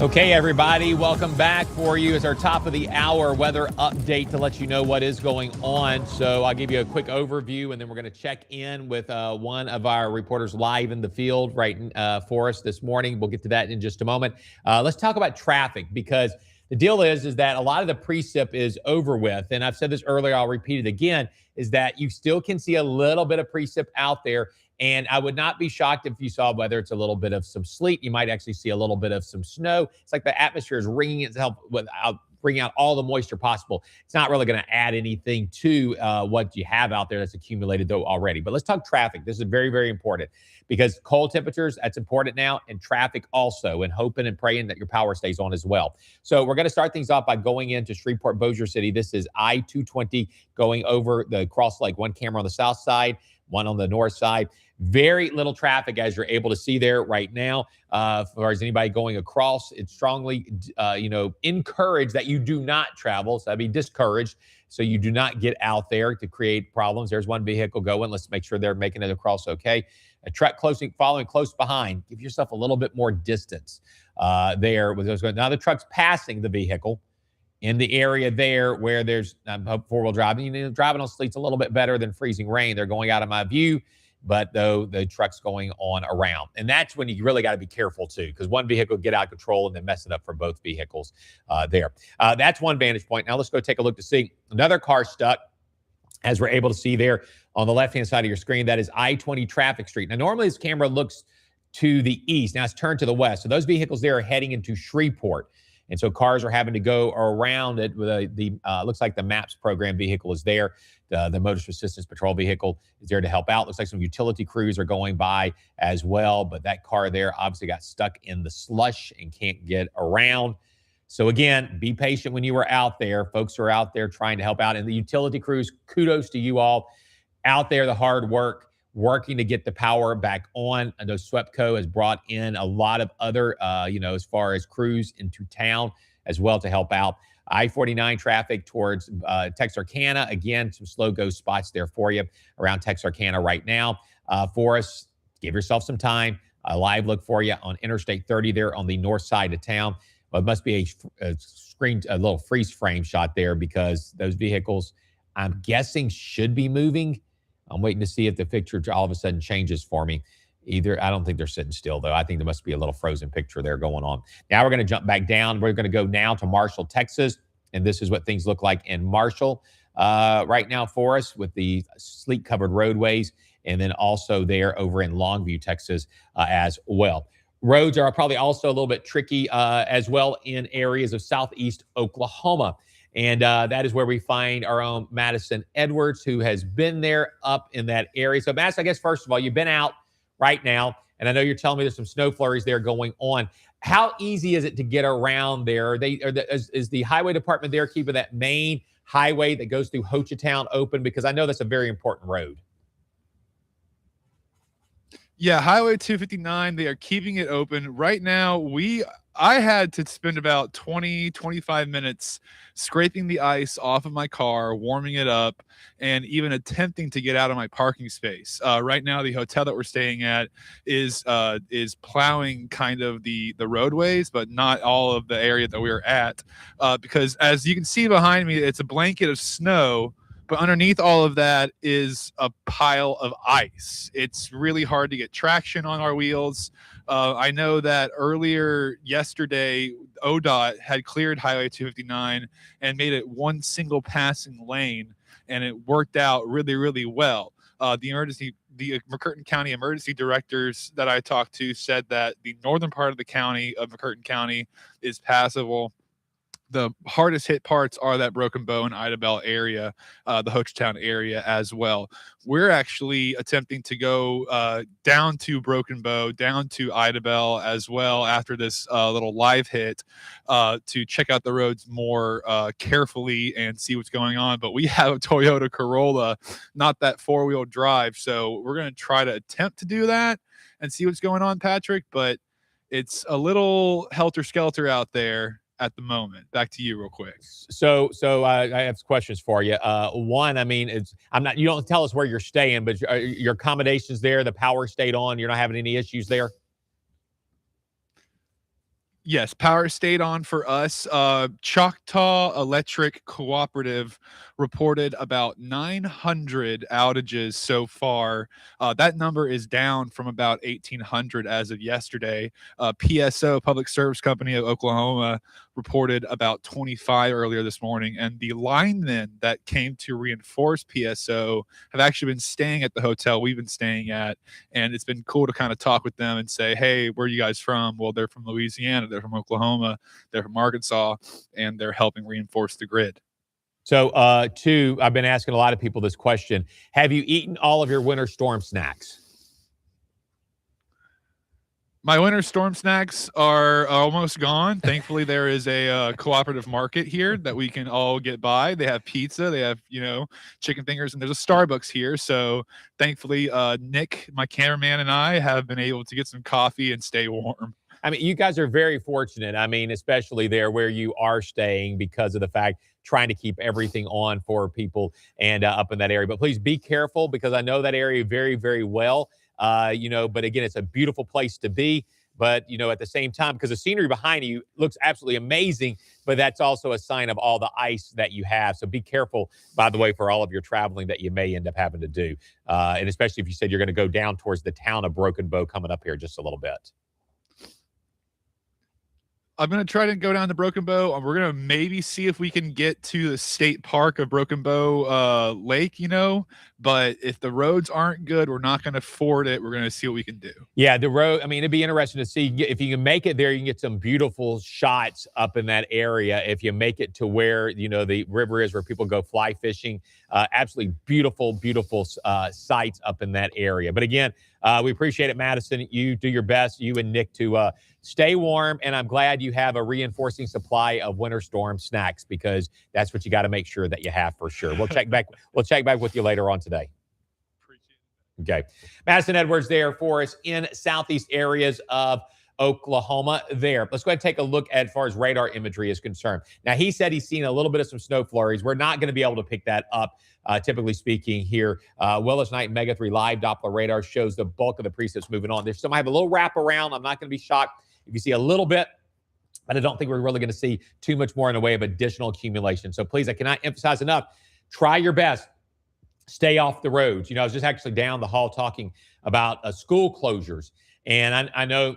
Okay, everybody, welcome back for you. It's our top of the hour weather update to let you know what is going on. So I'll give you a quick overview, and then we're going to check in with one of our reporters live in the field for us this morning. We'll get to that in just a moment. Let's talk about traffic, because the deal is that a lot of the precip is over with. And I've said this earlier, I'll repeat it again, is that you still can see a little bit of precip out there. And I would not be shocked if you saw whether it's a little bit of some sleet. You might actually see a little bit of some snow. It's like the atmosphere is wringing itself without bringing out all the moisture possible. It's not really going to add anything to what you have out there that's accumulated, though, already. But let's talk traffic. This is very, very important, because cold temperatures, that's important now, and traffic also, and hoping and praying that your power stays on as well. So we're going to start things off by going into Shreveport, Bossier City. This is I-220 going over the Cross Lake. One camera on the south side, one on the north side. Very little traffic, as you're able to see there right now. As far as anybody going across, it's strongly, encouraged that you do not travel. So that'd be discouraged. So you do not get out there to create problems. There's one vehicle going. Let's make sure they're making it across okay. A truck following close behind. Give yourself a little bit more distance there. Now the truck's passing the vehicle in the area there where there's four-wheel driving. Driving on sleet's a little bit better than freezing rain. They're going out of my view, but though the truck's going on around. And that's when you really got to be careful too, because one vehicle get out of control and then mess it up for both vehicles there. That's one vantage point. Now let's go take a look to see another car stuck, as we're able to see there on the left-hand side of your screen. That is I-20 Traffic Street. Now normally this camera looks to the east. Now it's turned to the west. So those vehicles there are heading into Shreveport. And so cars are having to go around it. With looks like the MAPS program vehicle is there. The Motorist Assistance Patrol vehicle is there to help out. Looks like some utility crews are going by as well. But that car there obviously got stuck in the slush and can't get around. So again, be patient when you are out there. Folks are out there trying to help out. And the utility crews, kudos to you all out there, the hard work, working to get the power back on. I know SWEPCO has brought in a lot of other, as far as crews into town as well to help out. I-49 traffic towards Texarkana. Again, some slow go spots there for you around Texarkana right now. For us, give yourself some time. A live look for you on Interstate 30 there on the north side of town. Well, it must be a little freeze frame shot there, because those vehicles, I'm guessing, should be moving. I'm waiting to see if the picture all of a sudden changes for me. I don't think they're sitting still, though. I think there must be a little frozen picture there going on. Now we're going to jump back down. We're going to go now to Marshall, Texas. And this is what things look like in Marshall right now for us, with the sleet-covered roadways. And then also there over in Longview, Texas as well. Roads are probably also a little bit tricky as well in areas of southeast Oklahoma. And that is where we find our own Madison Edwards, who has been there up in that area. So, Madison, I guess, first of all, you've been out right now, and I know you're telling me there's some snow flurries there going on. How easy is it to get around there? Is the highway department there keeping that main highway that goes through Hochatown open? Because I know that's a very important road. Yeah, Highway 259, they are keeping it open. Right now, I had to spend about 25 minutes scraping the ice off of my car, warming it up, and even attempting to get out of my parking space. Right now, the hotel that we're staying at is plowing kind of the roadways, but not all of the area that we're at, because as you can see behind me, it's a blanket of snow. But underneath all of that is a pile of ice. It's really hard to get traction on our wheels. I know that earlier yesterday, ODOT had cleared Highway 259 and made it one single passing lane, and it worked out really, really well. The McCurtain County emergency directors that I talked to said that the northern part of the county of McCurtain County is passable. The hardest hit parts are that Broken Bow and Ida Bell area, the Hochatown area as well. We're actually attempting to go down to Broken Bow, down to Ida Bell as well after this little live hit to check out the roads more carefully and see what's going on. But we have a Toyota Corolla, not that four-wheel drive. So we're going to try to attempt to do that and see what's going on, Patrick. But it's a little helter-skelter out there at the moment. Back to you real quick. So I have questions for you. One, I mean, you don't tell us where you're staying, but your accommodations there, the power stayed on, you're not having any issues there? Yes, power stayed on for us. Choctaw Electric Cooperative reported about 900 outages so far. That number is down from about 1,800 as of yesterday. PSO, Public Service Company of Oklahoma, reported about 25 earlier this morning. And the linemen that came to reinforce PSO have actually been staying at the hotel we've been staying at. And it's been cool to kind of talk with them and say, hey, where are you guys from? Well, they're from Louisiana, they're from Oklahoma, they're from Arkansas, and they're helping reinforce the grid. So, two, I've been asking a lot of people this question. Have you eaten all of your winter storm snacks? My winter storm snacks are almost gone. Thankfully, there is a cooperative market here that we can all get by. They have pizza, they have, chicken fingers, and there's a Starbucks here. So thankfully, Nick, my cameraman, and I have been able to get some coffee and stay warm. I mean, you guys are very fortunate. I mean, especially there where you are staying because of the fact trying to keep everything on for people and up in that area. But please be careful because I know that area very, very well. But again, it's a beautiful place to be. But, at the same time, because the scenery behind you looks absolutely amazing, but that's also a sign of all the ice that you have. So be careful, by the way, for all of your traveling that you may end up having to do. And especially if you said you're going to go down towards the town of Broken Bow coming up here just a little bit. I'm going to try to go down to Broken Bow. We're going to maybe see if we can get to the state park of Broken Bow Lake, but if the roads aren't good, we're not going to ford it. We're going to see what we can do. Yeah, the road, I mean, it'd be interesting to see if you can make it there. You can get some beautiful shots up in that area. If you make it to where, the river is where people go fly fishing, absolutely beautiful, beautiful sights up in that area. But again, we appreciate it, Madison. You do your best, you and Nick, to stay warm. And I'm glad you have a reinforcing supply of winter storm snacks because that's what you got to make sure that you have for sure. We'll check back. We'll check back with you later on today. Okay. Madison Edwards there for us in southeast areas of Oklahoma there. Let's go ahead and take a look at as far as radar imagery is concerned. Now, he said he's seen a little bit of some snow flurries. We're not going to be able to pick that up, typically speaking here. Willis Knight Mega 3 live Doppler radar shows the bulk of the precipits moving on. There's some have a little wrap around. I'm not going to be shocked if you see a little bit, but I don't think we're really going to see too much more in the way of additional accumulation. So please, I cannot emphasize enough, try your best. Stay off the roads. I was just actually down the hall talking about school closures. And I know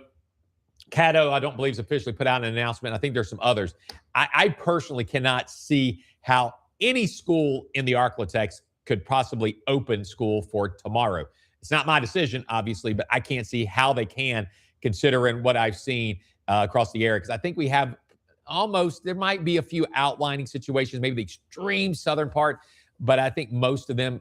Caddo, I don't believe, has officially put out an announcement. I think there's some others. I personally cannot see how any school in the Arklatex could possibly open school for tomorrow. It's not my decision, obviously, but I can't see how they can, considering what I've seen across the area. Because I think we have there might be a few outlining situations, maybe the extreme southern part. But I think most of them,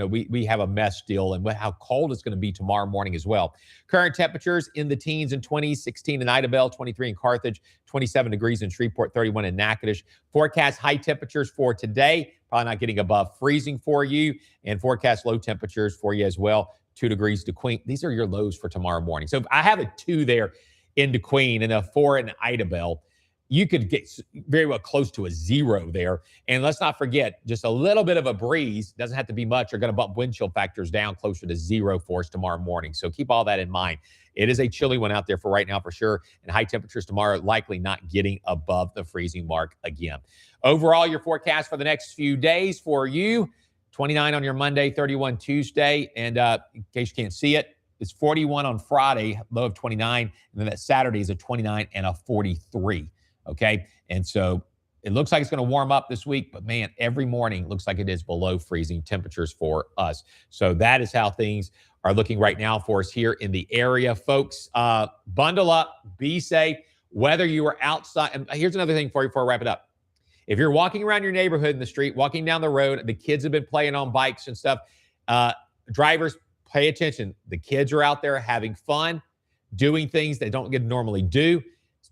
we have a mess still, and how cold it's going to be tomorrow morning as well. Current temperatures in the teens and 20s, 16 in Idabel, 23 in Carthage, 27 degrees in Shreveport, 31 in Natchitoches. Forecast high temperatures for today, probably not getting above freezing for you, and forecast low temperatures for you as well, 2 degrees DeQueen. These are your lows for tomorrow morning. So I have a 2 there in DeQueen and a 4 in Idabel. You could get very well close to a 0 there. And let's not forget, just a little bit of a breeze, doesn't have to be much, are going to bump wind chill factors down closer to 0 for us tomorrow morning. So keep all that in mind. It is a chilly one out there for right now for sure. And high temperatures tomorrow likely not getting above the freezing mark again. Overall, your forecast for the next few days for you, 29 on your Monday, 31 Tuesday. And in case you can't see it, it's 41 on Friday, low of 29. And then that Saturday is a 29 and a 43. Okay. And so it looks like it's going to warm up this week, but man, every morning looks like it is below freezing temperatures for us. So that is how things are looking right now for us here in the area, folks. Bundle up, be safe, whether you are outside. And here's another thing for you before I wrap it up. If you're walking around your neighborhood in the street, walking down the road, the kids have been playing on bikes and stuff. Drivers, pay attention. The kids are out there having fun, doing things they don't get to normally do.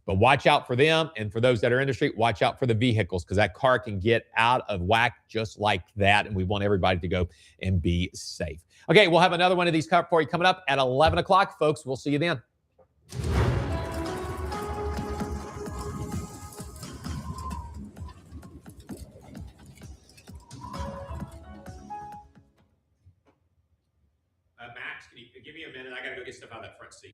But watch out for them. And for those that are in the street, watch out for the vehicles because that car can get out of whack just like that. And we want everybody to go and be safe. Okay, we'll have another one of these for you coming up at 11 o'clock, folks. We'll see you then. Max, can you give me a minute? I got to go get stuff out of that front seat.